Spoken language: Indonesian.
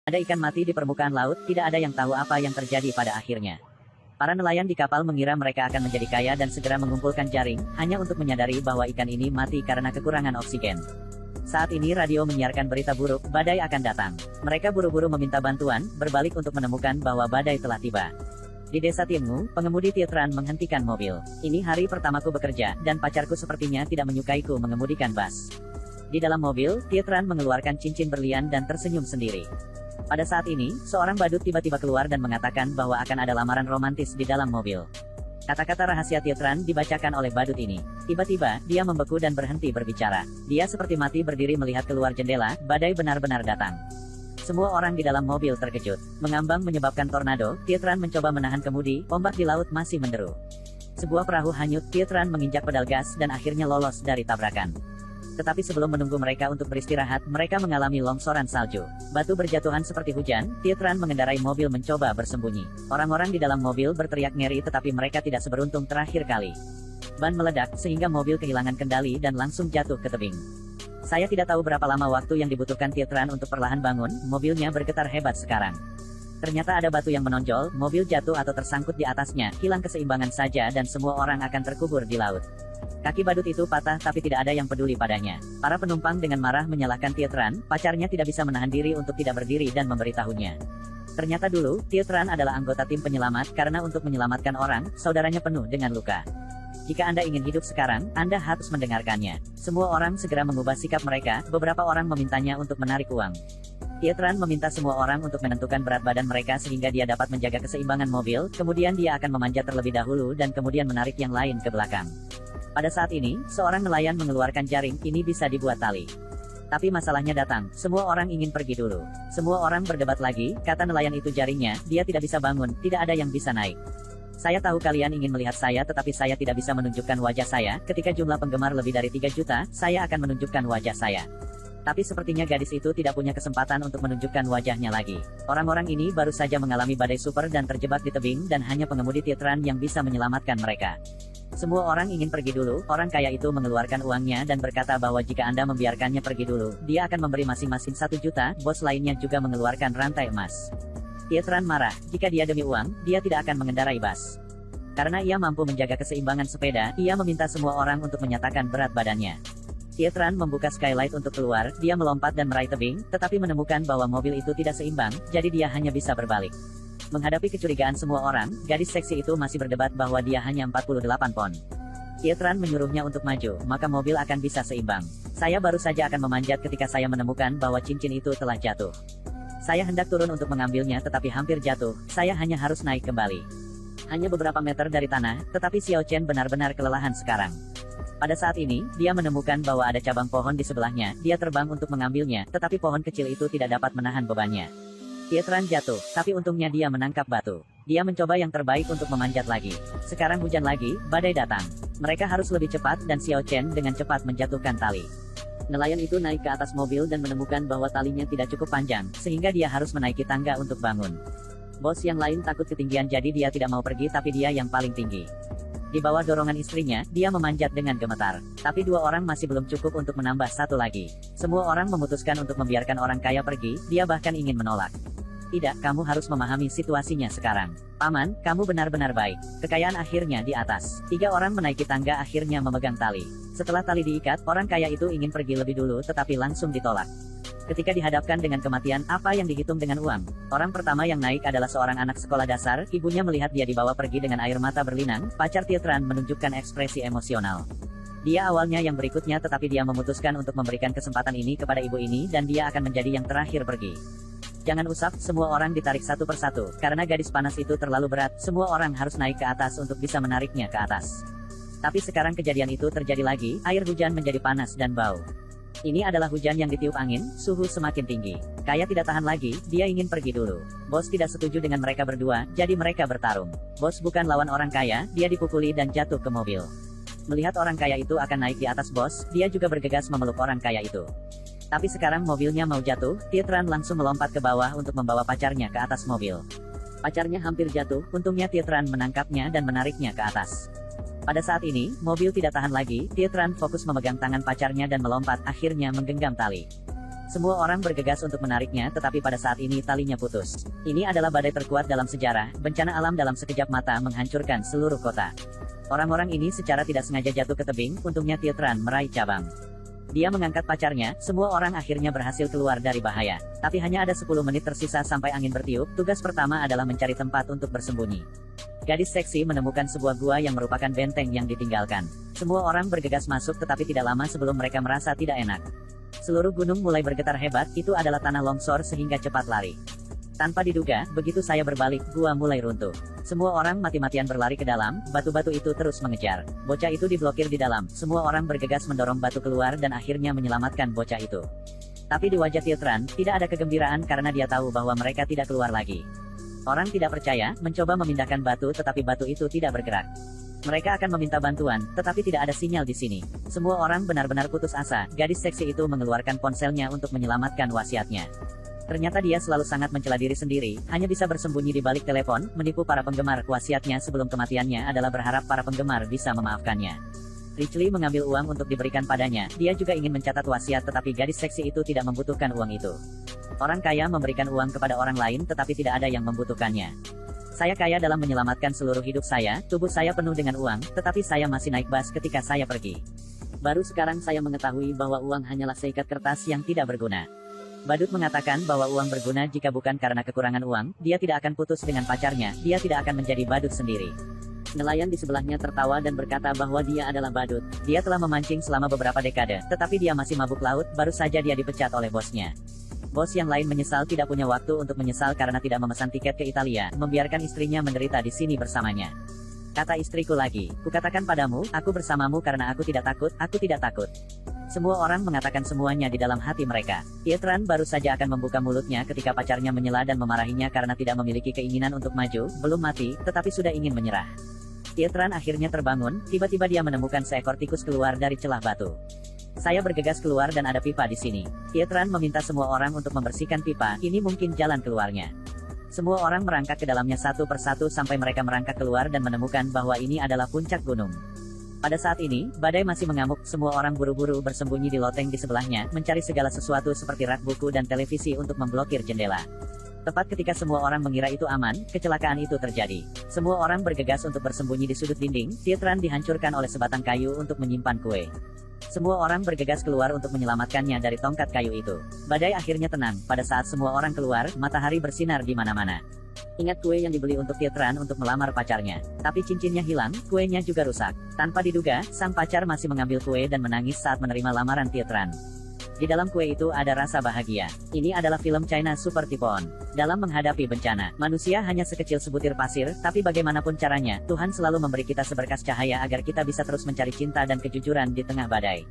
Ada ikan mati di permukaan laut, tidak ada yang tahu apa yang terjadi pada akhirnya. Para nelayan di kapal mengira mereka akan menjadi kaya dan segera mengumpulkan jaring, hanya untuk menyadari bahwa ikan ini mati karena kekurangan oksigen. Saat ini radio menyiarkan berita buruk, badai akan datang. Mereka buru-buru meminta bantuan, berbalik untuk menemukan bahwa badai telah tiba. Di desa Tiengu, pengemudi Tietran menghentikan mobil. Ini hari pertamaku bekerja, dan pacarku sepertinya tidak menyukaiku mengemudikan bus. Di dalam mobil, Tietran mengeluarkan cincin berlian dan tersenyum sendiri. Pada saat ini, seorang badut tiba-tiba keluar dan mengatakan bahwa akan ada lamaran romantis di dalam mobil. Kata-kata rahasia Tietran dibacakan oleh badut ini. Tiba-tiba, dia membeku dan berhenti berbicara. Dia seperti mati berdiri melihat keluar jendela, badai benar-benar datang. Semua orang di dalam mobil terkejut. Mengambang menyebabkan tornado, Tietran mencoba menahan kemudi, ombak di laut masih menderu. Sebuah perahu hanyut, Tietran menginjak pedal gas dan akhirnya lolos dari tabrakan. Tetapi sebelum menunggu mereka untuk beristirahat, mereka mengalami longsoran salju. Batu berjatuhan seperti hujan, Tietran mengendarai mobil mencoba bersembunyi. Orang-orang di dalam mobil berteriak ngeri tetapi mereka tidak seberuntung terakhir kali. Ban meledak, sehingga mobil kehilangan kendali dan langsung jatuh ke tebing. Saya tidak tahu berapa lama waktu yang dibutuhkan Tietran untuk perlahan bangun, mobilnya bergetar hebat sekarang. Ternyata ada batu yang menonjol, mobil jatuh atau tersangkut di atasnya, hilang keseimbangan saja dan semua orang akan terkubur di laut. Kaki badut itu patah tapi tidak ada yang peduli padanya. Para penumpang dengan marah menyalahkan Tietran, pacarnya tidak bisa menahan diri untuk tidak berdiri dan memberitahunya. Ternyata dulu, Tietran adalah anggota tim penyelamat karena untuk menyelamatkan orang, saudaranya penuh dengan luka. Jika Anda ingin hidup sekarang, Anda harus mendengarkannya. Semua orang segera mengubah sikap mereka, beberapa orang memintanya untuk menarik uang. Tietran meminta semua orang untuk menentukan berat badan mereka sehingga dia dapat menjaga keseimbangan mobil, kemudian dia akan memanjat terlebih dahulu dan kemudian menarik yang lain ke belakang. Pada saat ini, seorang nelayan mengeluarkan jaring, ini bisa dibuat tali. Tapi masalahnya datang, semua orang ingin pergi dulu. Semua orang berdebat lagi, kata nelayan itu jaringnya, dia tidak bisa bangun, tidak ada yang bisa naik. Saya tahu kalian ingin melihat saya tetapi saya tidak bisa menunjukkan wajah saya, ketika jumlah penggemar lebih dari 3 juta, saya akan menunjukkan wajah saya. Tapi sepertinya gadis itu tidak punya kesempatan untuk menunjukkan wajahnya lagi. Orang-orang ini baru saja mengalami badai super dan terjebak di tebing dan hanya pengemudi Tietran yang bisa menyelamatkan mereka. Semua orang ingin pergi dulu, orang kaya itu mengeluarkan uangnya dan berkata bahwa jika Anda membiarkannya pergi dulu, dia akan memberi masing-masing 1 juta, bos lainnya juga mengeluarkan rantai emas. Tietran marah, jika dia demi uang, dia tidak akan mengendarai bus. Karena ia mampu menjaga keseimbangan sepeda, ia meminta semua orang untuk menyatakan berat badannya. Tietran membuka skylight untuk keluar, dia melompat dan meraih tebing, tetapi menemukan bahwa mobil itu tidak seimbang, jadi dia hanya bisa berbalik. Menghadapi kecurigaan semua orang, gadis seksi itu masih berdebat bahwa dia hanya 48 pon. Tietran menyuruhnya untuk maju, maka mobil akan bisa seimbang. Saya baru saja akan memanjat ketika saya menemukan bahwa cincin itu telah jatuh. Saya hendak turun untuk mengambilnya tetapi hampir jatuh, saya hanya harus naik kembali. Hanya beberapa meter dari tanah, tetapi Xiao Chen benar-benar kelelahan sekarang. Pada saat ini, dia menemukan bahwa ada cabang pohon di sebelahnya, dia terbang untuk mengambilnya, tetapi pohon kecil itu tidak dapat menahan bebannya. Tietran jatuh, tapi untungnya dia menangkap batu. Dia mencoba yang terbaik untuk memanjat lagi. Sekarang hujan lagi, badai datang. Mereka harus lebih cepat dan Xiao Chen dengan cepat menjatuhkan tali. Nelayan itu naik ke atas mobil dan menemukan bahwa talinya tidak cukup panjang, sehingga dia harus menaiki tangga untuk bangun. Bos yang lain takut ketinggian jadi dia tidak mau pergi tapi dia yang paling tinggi. Di bawah dorongan istrinya, dia memanjat dengan gemetar. Tapi 2 orang masih belum cukup untuk menambah 1 lagi. Semua orang memutuskan untuk membiarkan orang kaya pergi, dia bahkan ingin menolak. Tidak, kamu harus memahami situasinya sekarang. Paman, kamu benar-benar baik. Kekayaan akhirnya di atas. 3 orang menaiki tangga akhirnya memegang tali. Setelah tali diikat, orang kaya itu ingin pergi lebih dulu tetapi langsung ditolak. Ketika dihadapkan dengan kematian, apa yang dihitung dengan uang? Orang pertama yang naik adalah seorang anak sekolah dasar, ibunya melihat dia dibawa pergi dengan air mata berlinang, pacar Tietran menunjukkan ekspresi emosional. Dia awalnya yang berikutnya tetapi dia memutuskan untuk memberikan kesempatan ini kepada ibu ini dan dia akan menjadi yang terakhir pergi. Jangan usap, semua orang ditarik satu persatu, karena gadis panas itu terlalu berat, semua orang harus naik ke atas untuk bisa menariknya ke atas. Tapi sekarang kejadian itu terjadi lagi, air hujan menjadi panas dan bau. Ini adalah hujan yang ditiup angin, suhu semakin tinggi. Kaya tidak tahan lagi, dia ingin pergi dulu. Bos tidak setuju dengan mereka berdua, jadi mereka bertarung. Bos bukan lawan orang kaya, dia dipukuli dan jatuh ke mobil. Melihat orang kaya itu akan naik di atas bos, dia juga bergegas memeluk orang kaya itu. Tapi sekarang mobilnya mau jatuh, Tietran langsung melompat ke bawah untuk membawa pacarnya ke atas mobil. Pacarnya hampir jatuh, untungnya Tietran menangkapnya dan menariknya ke atas. Pada saat ini, mobil tidak tahan lagi, Tietran fokus memegang tangan pacarnya dan melompat, akhirnya menggenggam tali. Semua orang bergegas untuk menariknya, tetapi pada saat ini talinya putus. Ini adalah badai terkuat dalam sejarah, bencana alam dalam sekejap mata menghancurkan seluruh kota. Orang-orang ini secara tidak sengaja jatuh ke tebing, untungnya Tietran meraih cabang. Dia mengangkat pacarnya, semua orang akhirnya berhasil keluar dari bahaya. Tapi hanya ada 10 menit tersisa sampai angin bertiup, tugas pertama adalah mencari tempat untuk bersembunyi. Gadis seksi menemukan sebuah gua yang merupakan benteng yang ditinggalkan. Semua orang bergegas masuk tetapi tidak lama sebelum mereka merasa tidak enak. Seluruh gunung mulai bergetar hebat, itu adalah tanah longsor sehingga cepat lari. Tanpa diduga, begitu saya berbalik, gua mulai runtuh. Semua orang mati-matian berlari ke dalam, batu-batu itu terus mengejar. Bocah itu diblokir di dalam, semua orang bergegas mendorong batu keluar dan akhirnya menyelamatkan bocah itu. Tapi di wajah Tietran, tidak ada kegembiraan karena dia tahu bahwa mereka tidak keluar lagi. Orang tidak percaya, mencoba memindahkan batu tetapi batu itu tidak bergerak. Mereka akan meminta bantuan, tetapi tidak ada sinyal di sini. Semua orang benar-benar putus asa, gadis seksi itu mengeluarkan ponselnya untuk menyelamatkan wasiatnya. Ternyata dia selalu sangat mencela diri sendiri, hanya bisa bersembunyi di balik telepon, menipu para penggemar. Wasiatnya sebelum kematiannya adalah berharap para penggemar bisa memaafkannya. Richley mengambil uang untuk diberikan padanya, dia juga ingin mencatat wasiat tetapi gadis seksi itu tidak membutuhkan uang itu. Orang kaya memberikan uang kepada orang lain tetapi tidak ada yang membutuhkannya. Saya kaya dalam menyelamatkan seluruh hidup saya, tubuh saya penuh dengan uang, tetapi saya masih naik bus ketika saya pergi. Baru sekarang saya mengetahui bahwa uang hanyalah seikat kertas yang tidak berguna. Badut mengatakan bahwa uang berguna jika bukan karena kekurangan uang, dia tidak akan putus dengan pacarnya, dia tidak akan menjadi badut sendiri. Nelayan di sebelahnya tertawa dan berkata bahwa dia adalah badut. Dia telah memancing selama beberapa dekade, tetapi dia masih mabuk laut, baru saja dia dipecat oleh bosnya. Bos yang lain menyesal tidak punya waktu untuk menyesal karena tidak memesan tiket ke Italia, membiarkan istrinya menderita di sini bersamanya. Kata istriku lagi, kukatakan padamu, aku bersamamu karena aku tidak takut, aku tidak takut. Semua orang mengatakan semuanya di dalam hati mereka. Tietran baru saja akan membuka mulutnya ketika pacarnya menyela dan memarahinya karena tidak memiliki keinginan untuk maju, belum mati, tetapi sudah ingin menyerah. Tietran akhirnya terbangun, tiba-tiba dia menemukan seekor tikus keluar dari celah batu. Saya bergegas keluar dan ada pipa di sini. Tietran meminta semua orang untuk membersihkan pipa, ini mungkin jalan keluarnya. Semua orang merangkak ke dalamnya satu persatu sampai mereka merangkak keluar dan menemukan bahwa ini adalah puncak gunung. Pada saat ini, badai masih mengamuk, semua orang buru-buru bersembunyi di loteng di sebelahnya, mencari segala sesuatu seperti rak buku dan televisi untuk memblokir jendela. Tepat ketika semua orang mengira itu aman, kecelakaan itu terjadi. Semua orang bergegas untuk bersembunyi di sudut dinding, Tietran dihancurkan oleh sebatang kayu untuk menyimpan kue. Semua orang bergegas keluar untuk menyelamatkannya dari tongkat kayu itu. Badai akhirnya tenang, pada saat semua orang keluar, matahari bersinar di mana-mana. Ingat kue yang dibeli untuk Tietran untuk melamar pacarnya. Tapi cincinnya hilang, kuenya juga rusak. Tanpa diduga, sang pacar masih mengambil kue dan menangis saat menerima lamaran Tietran. Di dalam kue itu ada rasa bahagia. Ini adalah film China Super Typhoon. Dalam menghadapi bencana, manusia hanya sekecil sebutir pasir, tapi bagaimanapun caranya, Tuhan selalu memberi kita seberkas cahaya agar kita bisa terus mencari cinta dan kejujuran di tengah badai.